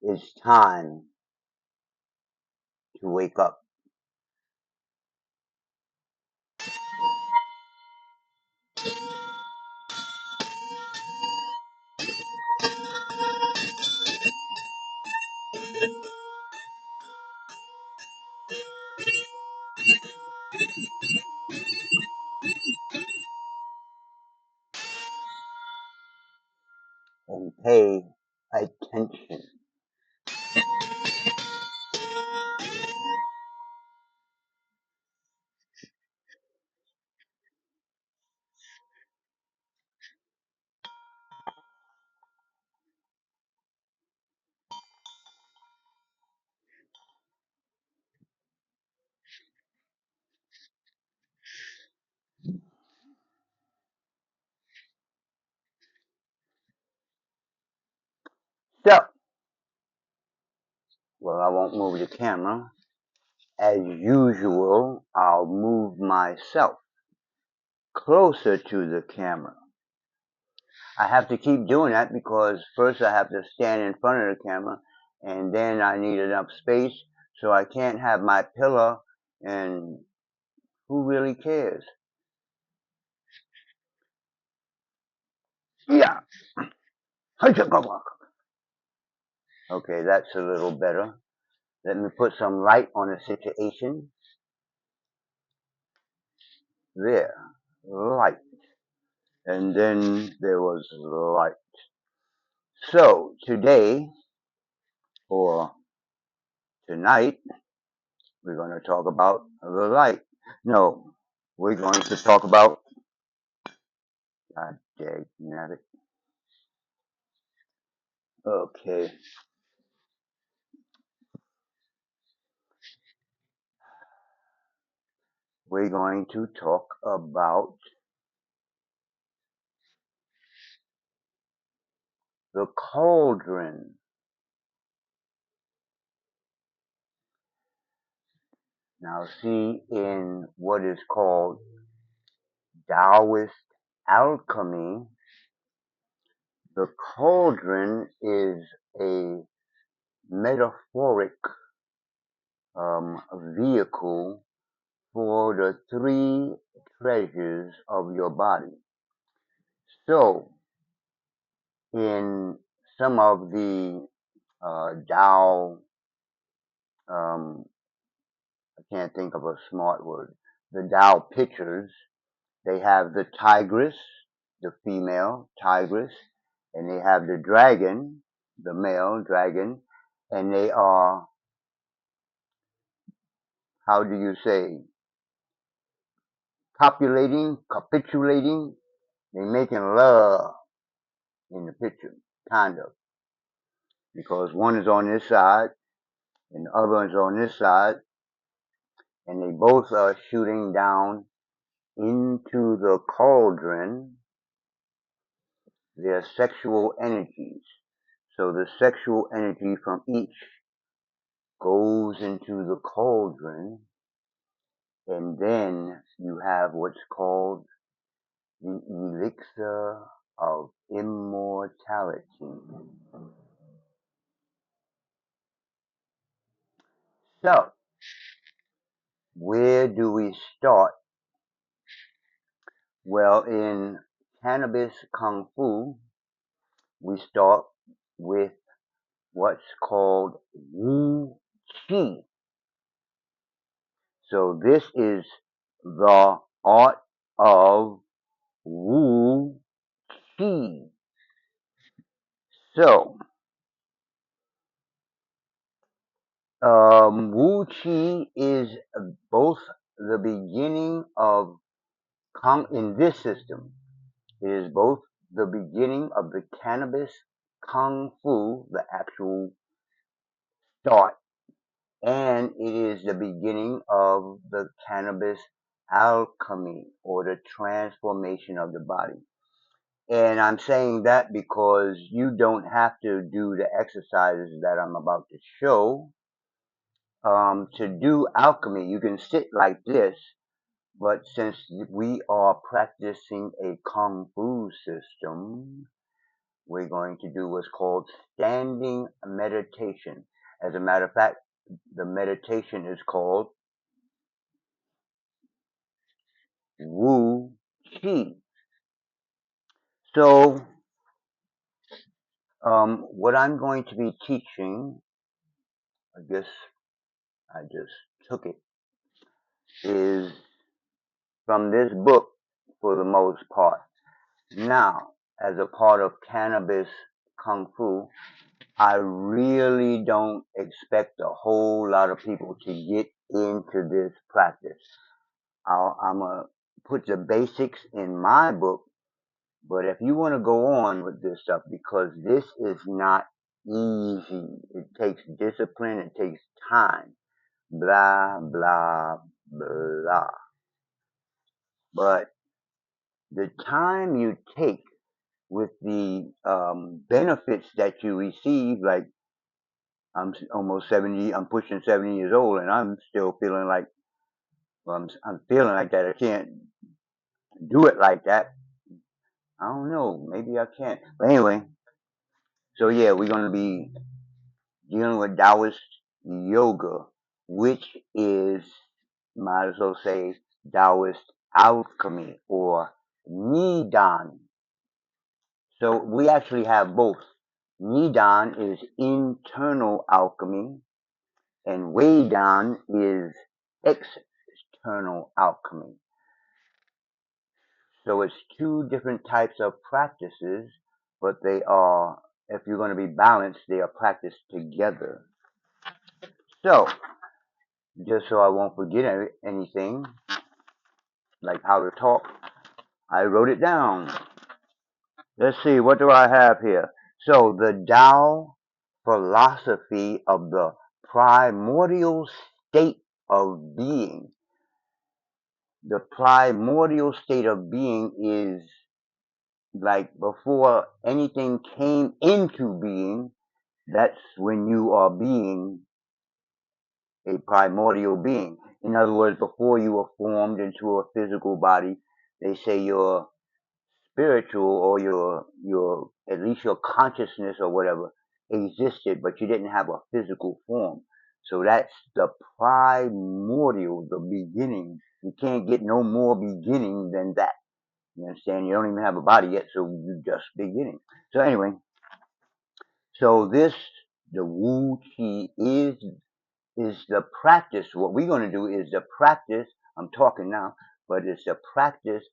It's time to wake up and pay attention. So, well, I won't move the camera. As usual, I'll move myself closer to the camera. I have to keep doing that because first I have to stand in front of the camera and then I need enough space, so I can't have my pillow, and who really cares? Yeah. Okay, that's a little better. Let me put some light on the situation. There. Light. And then there was light. So, today, or tonight, we're going to talk about the light. No, we're going to talk about, God dang it. Okay, we're going to talk about the cauldron. Now, see, in what is called Taoist alchemy, the cauldron is a metaphoric vehicle for the three treasures of your body. So, in some of the Tao, um, I can't think of a smart word, the Tao pictures, they have the tigress, the female tigress, and they have the dragon, the male dragon, and they are, how do you say, capitulating, they making love in the picture, kind of, because one is on this side and the other is on this side, and they both are shooting down into the cauldron their sexual energies. So the sexual energy from each goes into the cauldron, and then you have what's called the elixir of immortality. So, where do we start? Well, in Kannabis Kung-Fu, we start with what's called Wuji. So this is the art of Wu Qi. So, Wuji is both the beginning of in this system. It is both the beginning of the Kannabis Kung-Fu, the actual start, and it is the beginning of the Cannabis AlKhemy, or the transformation of the body. And I'm saying that because you don't have to do the exercises that I'm about to show. To do alchemy, you can sit like this, but since we are practicing a Kung Fu system, we're going to do what's called standing meditation. As a matter of fact, the meditation is called Wuji. So, what I'm going to be teaching, I guess I just took it, is from this book for the most part. Now, as a part of Cannabis Kung Fu, I really don't expect a whole lot of people to get into this practice. I'm going to put the basics in my book, but if you want to go on with this stuff, because this is not easy, it takes discipline, it takes time, blah, blah, blah. But the time you take with the benefits that you receive, like I'm almost 70, I'm pushing 70 years old, and I'm still feeling like, well, I'm feeling like that. I can't do it like that. I don't know. Maybe I can't. But anyway, so yeah, we're going to be dealing with Taoist yoga, which is, might as well say, Taoist alchemy or Nidan. So we actually have both. Nidan is internal alchemy, and Weidan is external alchemy. So it's two different types of practices, but they are, if you're going to be balanced, they are practiced together. So, just so I won't forget anything, like how to talk, I wrote it down. Let's see, what do I have here? So, the Tao philosophy of the primordial state of being. The primordial state of being is like before anything came into being. That's when you are being a primordial being. In other words, before you were formed into a physical body, they say your spiritual or your at least your consciousness or whatever existed, but you didn't have a physical form. So that's the primordial, the beginning. You can't get no more beginning than that. You understand? You don't even have a body yet, so you're just beginning. So anyway, so this, the Wu Qi is the practice. What we're going to do is the practice. I'm talking now, but it's the practice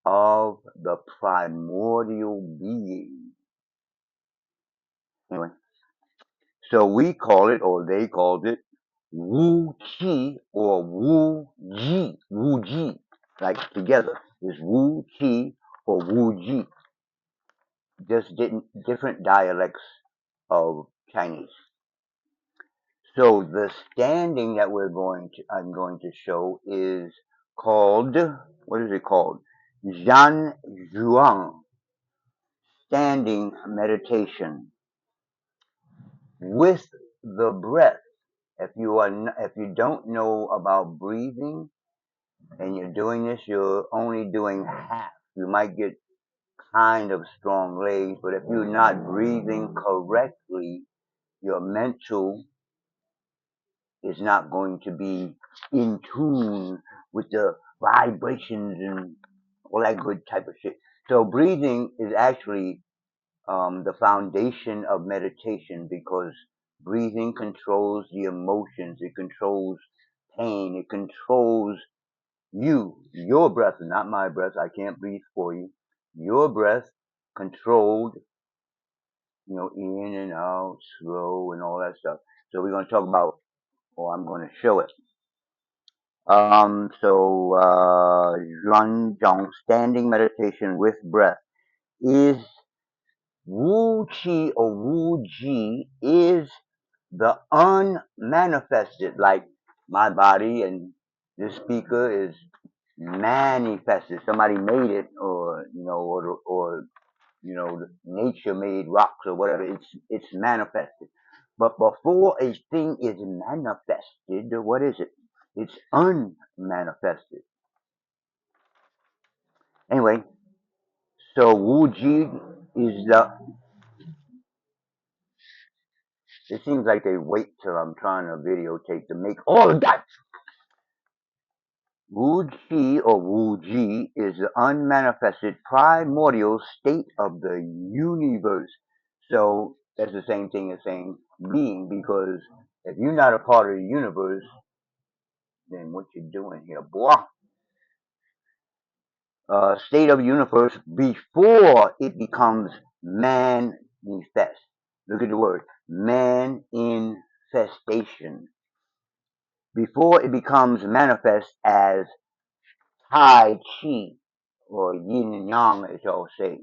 of the primordial being. Anyway, so we call it, or they called it, Wu Qi or Wu Ji. Wu Ji, like together, is Wu Qi or Wu Ji. Just different dialects of Chinese. So the standing that I'm going to show is called, what is it called? Zhan Zhuang, standing meditation with the breath. If you don't know about breathing and you're doing this, you're only doing half. You might get kind of strong legs, but if you're not breathing correctly, your mental is not going to be in tune with the vibrations and all that good type of shit. So breathing is actually the foundation of meditation, because breathing controls the emotions, it controls pain, it controls your breath, not my breath. I can't breathe for you. Your breath controlled in and out, slow, and all that stuff. So we're going to talk about, or I'm going to show it. Zhuang, standing meditation with breath, is Wuji or Wuji is the unmanifested, like my body and this speaker is manifested. Somebody made it, or nature made rocks or whatever. It's manifested. But before a thing is manifested, what is it? It's unmanifested. Anyway, so Wuji is the. It seems like they wait till I'm trying to videotape to make all of that. Wuji or Wuji is the unmanifested primordial state of the universe. So that's the same thing as saying being, because if you're not a part of the universe, then what you doing here, boy? State of the universe before it becomes manifest. Look at the word manifestation. Before it becomes manifest as Tai Chi, or yin and yang, as y'all say.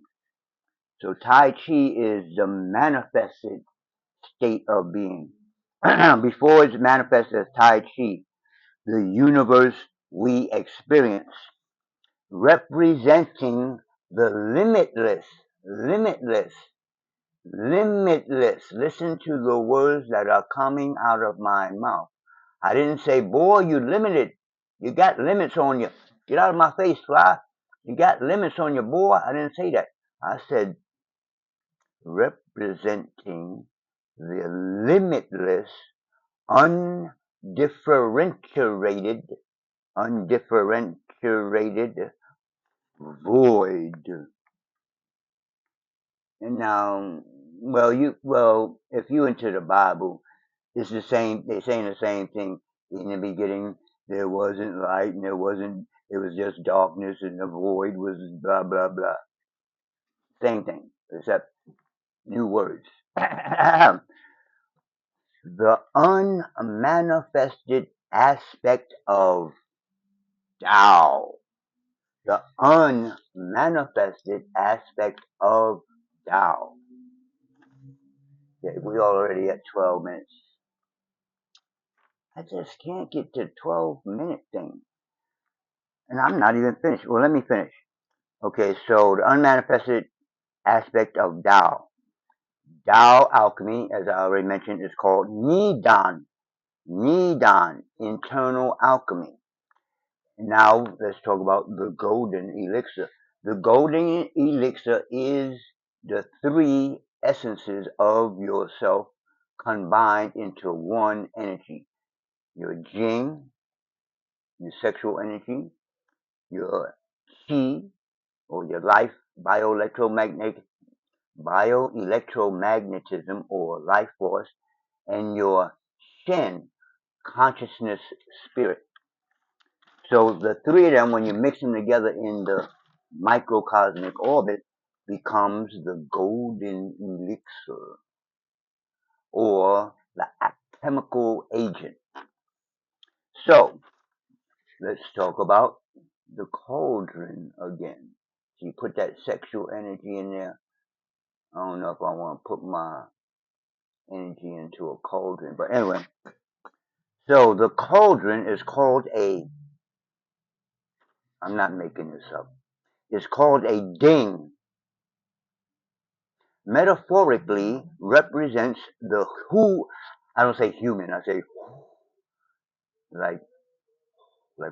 So Tai Chi is the manifested state of being. Before it's manifested as Tai Chi, the universe we experience, representing the limitless. Listen to the words that are coming out of my mouth. I didn't say, boy, you limited. You got limits on you. Get out of my face, fly. You got limits on you, boy. I didn't say that. I said, representing the limitless, undifferentiated void. And now, if you into the Bible, it's the same. They're saying the same thing. In the beginning, there wasn't light, and there wasn't. It was just darkness, and the void was blah blah blah. Same thing, except new words. The unmanifested aspect of Tao. The unmanifested aspect of Tao. Okay, we already at 12 minutes. I just can't get to 12-minute thing. And I'm not even finished. Well, let me finish. Okay, so the unmanifested aspect of Tao. Tao alchemy, as I already mentioned, is called Nidan. Nidan, internal alchemy. Now let's talk about the golden elixir. The golden elixir is the three essences of yourself combined into one energy. Your Jing, your sexual energy, your Qi, or your life, bioelectromagnetism or life force, and your Shen, consciousness spirit. So the three of them, when you mix them together in the microcosmic orbit, becomes the golden elixir, or the chemical agent. So let's talk about the cauldron again. So you put that sexual energy in there. I don't know if I want to put my energy into a cauldron, but anyway. So the cauldron is called I'm not making this up. It's called a ding. Metaphorically represents the who. I don't say human. I say like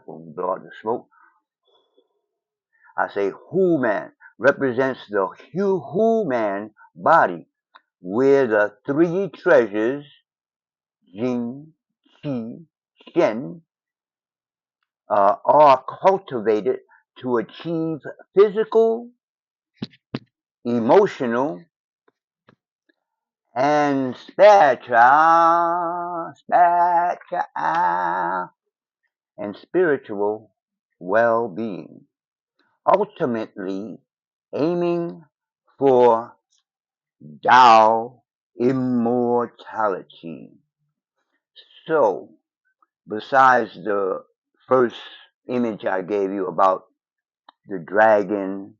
when we blow out the smoke. I say who man represents the who man body, where the three treasures, Jing, Qi, Shen, are cultivated to achieve physical, emotional, and spiritual well-being, ultimately aiming for Tao immortality. So, besides the first image I gave you about the dragon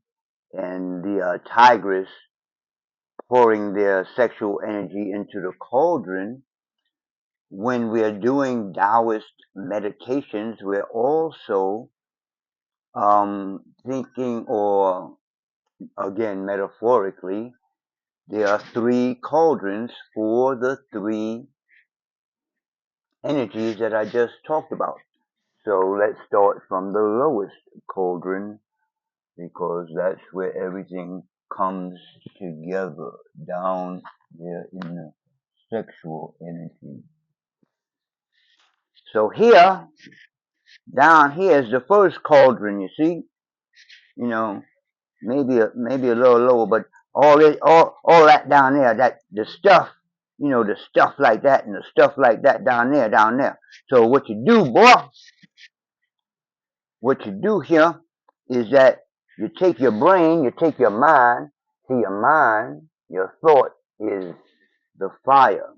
and the tigress pouring their sexual energy into the cauldron, when we're doing Taoist meditations, we're also thinking, or again, metaphorically, there are three cauldrons for the three energies that I just talked about. So let's start from the lowest cauldron because that's where everything comes together down there in the sexual energy. So here, down here is the first cauldron, you see? You know, maybe a little lower, but all that down there, that the stuff, the stuff like that and the stuff like that down there. So what you do, boy, what you do here is that you take your brain, you take your mind. See, your mind, your thought is the fire.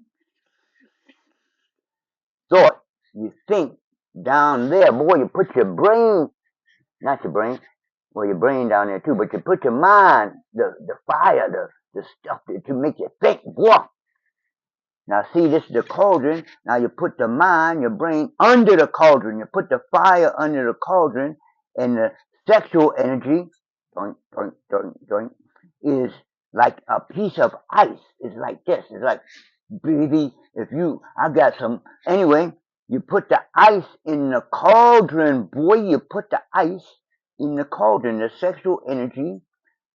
Thought, you think down there, boy, you put your brain, not your brain, well, your brain down there too, but you put your mind, the fire, the stuff to make you think, boy. Now see, this is the cauldron. Now you put the mind, your brain under the cauldron. You put the fire under the cauldron, and the sexual energy, doink, doink, doink, doink, is like a piece of ice. It's like this. It's like, baby, I got some, anyway, you put the ice in the cauldron, boy, you put the ice in the cauldron, the sexual energy,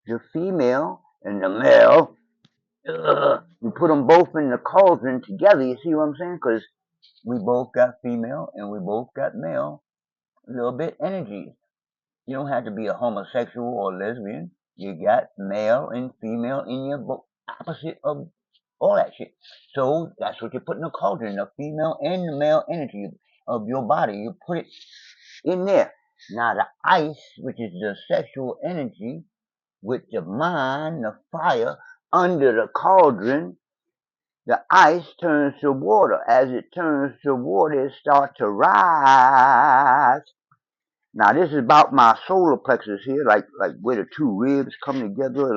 the female and the male, you put them both in the cauldron together. You see what I'm saying? Because we both got female and we both got male, a little bit energies. You don't have to be a homosexual or lesbian. You got male and female in your opposite of all that shit. So that's what you put in the cauldron, the female and the male energy of your body. You put it in there. Now the ice, which is the sexual energy, with the mind, the fire, under the cauldron, the ice turns to water. As it turns to water, it starts to rise. Now this is about my solar plexus here, like where the two ribs come together,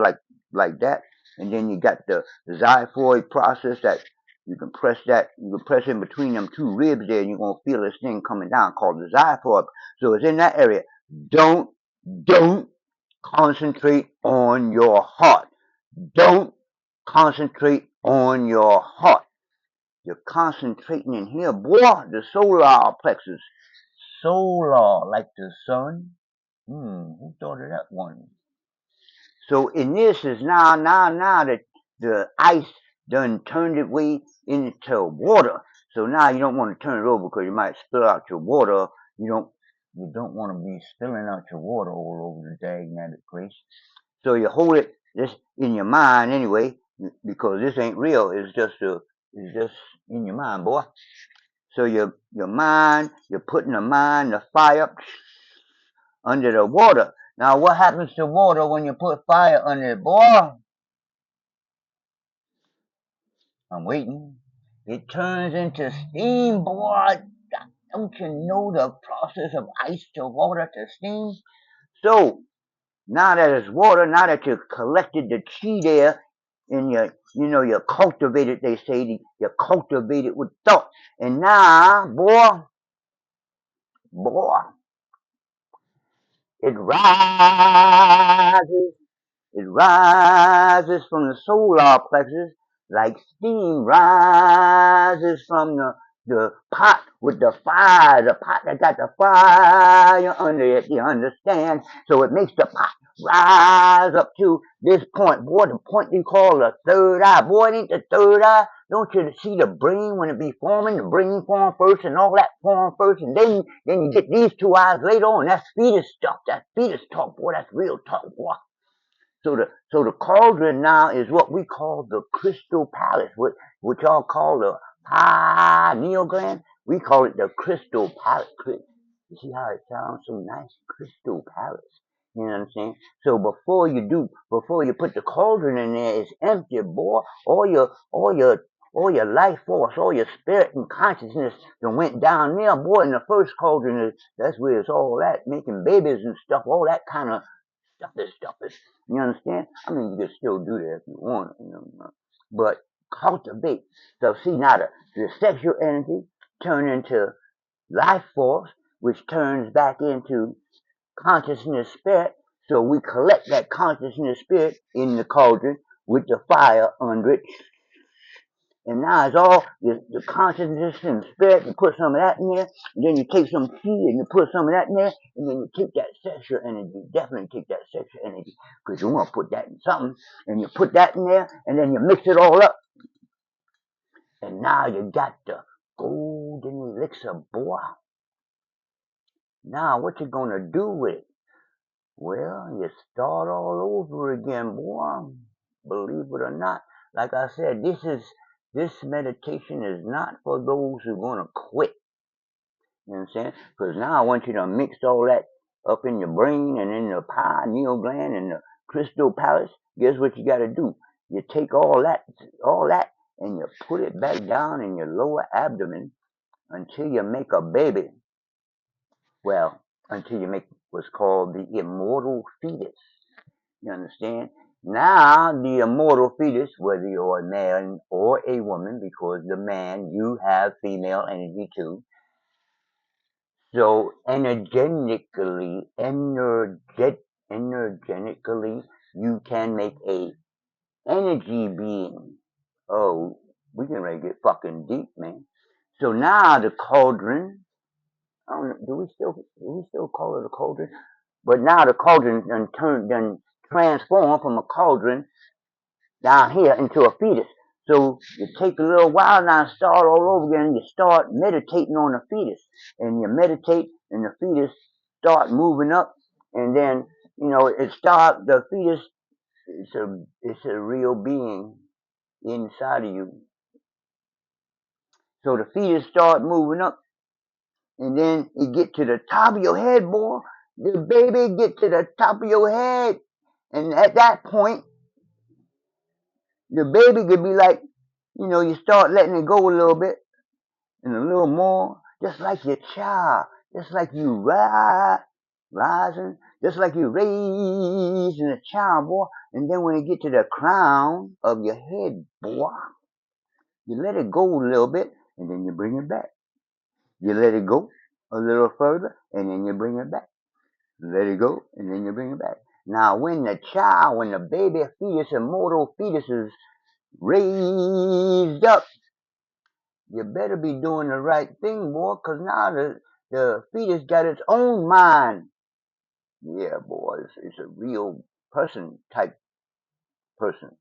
like that. And then you got the xiphoid process that you can press in between them two ribs there, and you're gonna feel this thing coming down called the xiphoid. So it's in that area. Don't concentrate on your heart. Don't concentrate on your heart. You're concentrating in here, boy, the solar plexus. Solar, like the sun. Who thought of that one? So in this is now that the ice done turned it way into water. So now you don't want to turn it over because you might spill out your water. You don't want to be spilling out your water all over the dang place. So you hold it this in your mind anyway, because this ain't real. It's just in your mind, boy. So your mind, you're putting the fire under the water. Now what happens to water when you put fire under it, boy? I'm waiting. It turns into steam, boy. Don't you know the process of ice to water to steam? So now that it's water, now that you've collected the chi there, and you cultivated, they say, you cultivated with thought. And now, boy, it rises. It rises from the solar plexus like steam rises from the pot with the fire, the pot that got the fire under it, you understand? So it makes the pot rise up to this point. Boy, the point you call the third eye. Boy, it ain't the third eye. Don't you see the brain when it be forming? The brain form first and all that form first, and then you get these two eyes later on. That's fetus stuff. That's fetus talk, boy. That's real talk, boy. So the cauldron now is what we call the crystal palace, what y'all call the pineal gland. We call it the crystal palace. You see how it sounds so nice? Crystal palace. You know what I'm saying? So before you put the cauldron in there, it's empty, boy. All your life force, all your spirit and consciousness that went down there, boy. In the first cauldron, that's where it's all at, making babies and stuff, all that kind of stuff is. You understand? I mean, you can still do that if you want, but cultivate. So see now the sexual energy turn into life force, which turns back into consciousness spirit. So we collect that consciousness spirit in the cauldron with the fire under it. And now it's all the consciousness and spirit. You put some of that in there, and then you take some tea and you put some of that in there, and then you take that sexual energy. Definitely take that sexual energy, because you want to put that in something, and you put that in there, and then you mix it all up, and now you got the golden elixir, boy. Now what you gonna do with it? Well, you start all over again, boy. Believe it or not. Like I said, this meditation is not for those who are gonna quit. You know what I'm saying? Because now I want you to mix all that up in your brain and in the pineal gland and the crystal palace. Guess what you gotta do? You take all that, and you put it back down in your lower abdomen until you make a baby. Well, until you make what's called the immortal fetus. You understand? Now, the immortal fetus, whether you're a man or a woman, because the man, you have female energy too. So, energetically, you can make a energy being. Oh, we can really get fucking deep, man. So now the cauldron, I don't know, do we still call it a cauldron? But now the cauldron done transformed from a cauldron down here into a fetus. So you take a little while now and start all over again. You start meditating on the fetus, and you meditate, and the fetus start moving up, and then the fetus. It's a real being inside of you. So the fetus start moving up, and then it get to the top of your head, boy. The baby get to the top of your head, and at that point, the baby could be like, you start letting it go a little bit and a little more, just like your child, just like you rising, just like you raising a child, boy. And then when you get to the crown of your head, boy, you let it go a little bit, and then you bring it back. You let it go a little further, and then you bring it back. Let it go, and then you bring it back. Now, when the baby fetus, immortal fetus is raised up, you better be doing the right thing, boy, because now the fetus got its own mind. Yeah, boy, it's a real type person.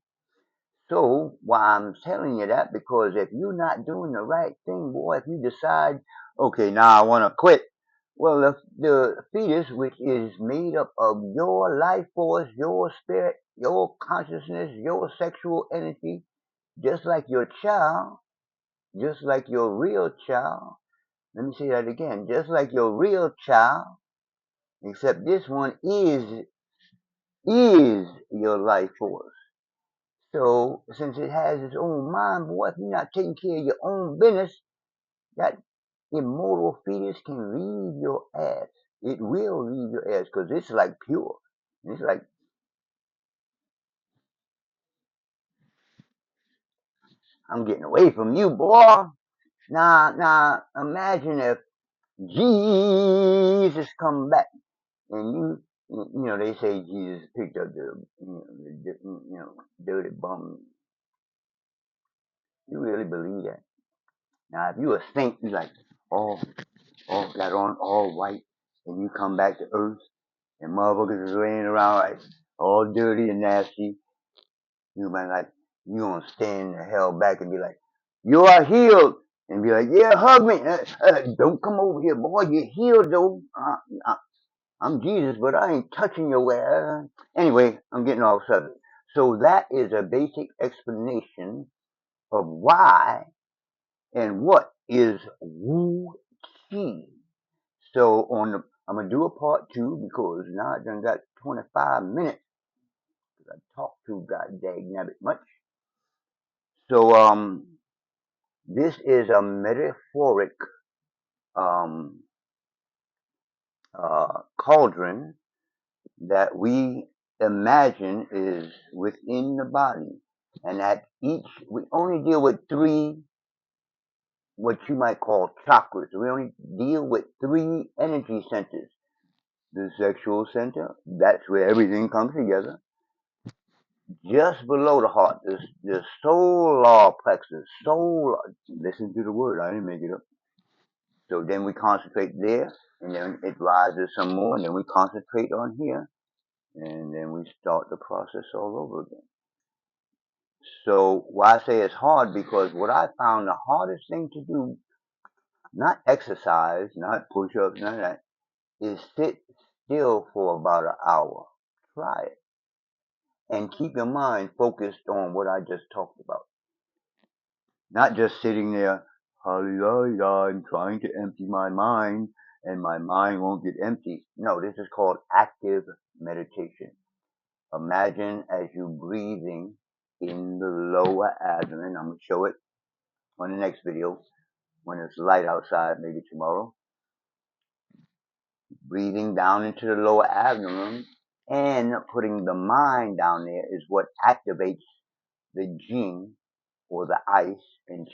So, why I'm telling you that, because if you're not doing the right thing, boy, if you decide, okay, now I want to quit, well, the fetus, which is made up of your life force, your spirit, your consciousness, your sexual energy, just like your child, just like your real child. Let me say that again. Just like your real child, except this one is your life force. So since it has its own mind, boy, if you're not taking care of your own business, that immortal fetus can leave your ass. It will leave your ass, because it's like pure. It's like, I'm getting away from you, boy. Now, imagine if Jesus come back, and they say Jesus picked up the dirty bum. You really believe that? Now, if you a saint, you like, oh, got on all white, and you come back to earth, and motherfuckers is laying around like all dirty and nasty. You might like, you gonna stand the hell back and be like, you are healed, and be like, yeah, hug me. Don't come over here, boy. You're healed though. I'm Jesus, but I ain't touching your ass. Anyway, I'm getting off subject. So that is a basic explanation of why and what is Wuji. So I'm gonna do a part two, because now I done got 25 minutes because I talk too god dang nabbit much. So this is a metaphoric um, cauldron that we imagine is within the body, and at each we only deal with three what you might call chakras. We only deal with three energy centers. The sexual center, that's where everything comes together. Just below the heart, the solar plexus. Solar, listen to the word, I didn't make it up. So then we concentrate there, and then it rises some more, and then we concentrate on here, and then we start the process all over again. So why I say it's hard, because what I found the hardest thing to do, not exercise, not push-ups, none of that, is sit still for about an hour. Try it. And keep your mind focused on what I just talked about. Not just sitting there, hallelujah, and trying to empty my mind, and my mind won't get empty. No, this is called active meditation. Imagine as you breathing in the lower abdomen. I'm going to show it on the next video when it's light outside, maybe tomorrow. Breathing down into the lower abdomen and putting the mind down there is what activates the gene or the ice and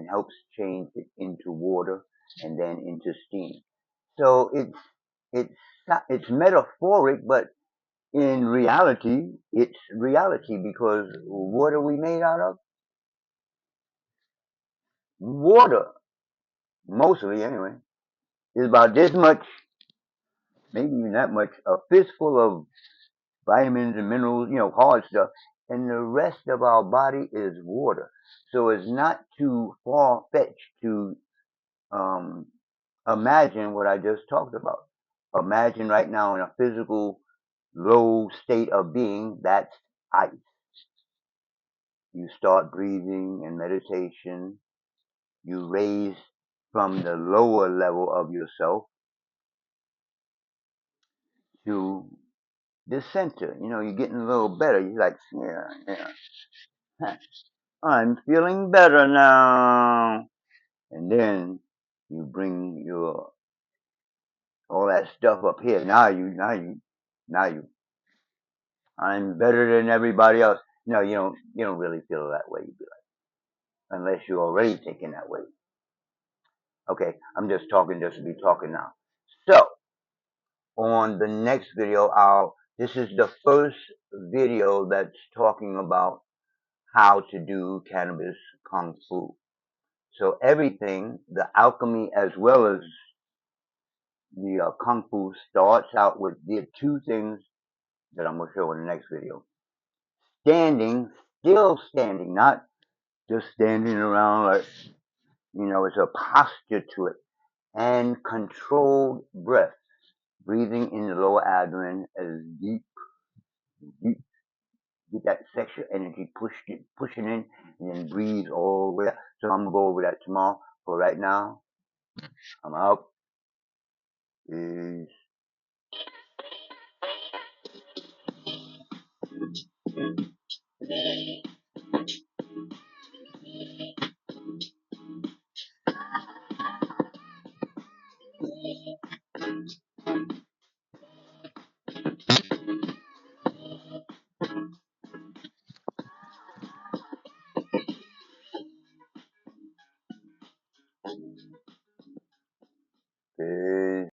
helps change it into water and then into steam. So it's it's metaphoric, but in reality, it's reality, because what are we made out of? Water, mostly anyway. It's about this much, maybe even that much, a fistful of vitamins and minerals, hard stuff, and the rest of our body is water. So it's not too far fetched to um, imagine what I just talked about. Imagine right now in a physical low state of being, that's ice. You start breathing and meditation, you raise from the lower level of yourself to the center. You're getting a little better. You're like, yeah, I'm feeling better now. And then you bring your all that stuff up here. Now you. I'm better than everybody else. No, you don't really feel that way. You be like, unless you're already thinking that way. Okay, I'm just talking just to be talking now. So on the next video, this is the first video that's talking about how to do Cannabis Kung-Fu. So everything, the alchemy as well as the Kung Fu, starts out with the two things that I'm going to show in the next video. Standing, still standing, not just standing around like, it's a posture to it. And controlled breath, breathing in the lower abdomen as deep, deep, get that sexual energy pushing in, and then breathe all the way out. So I'm going to go over that tomorrow. For right now, I'm out. Peace. Peace.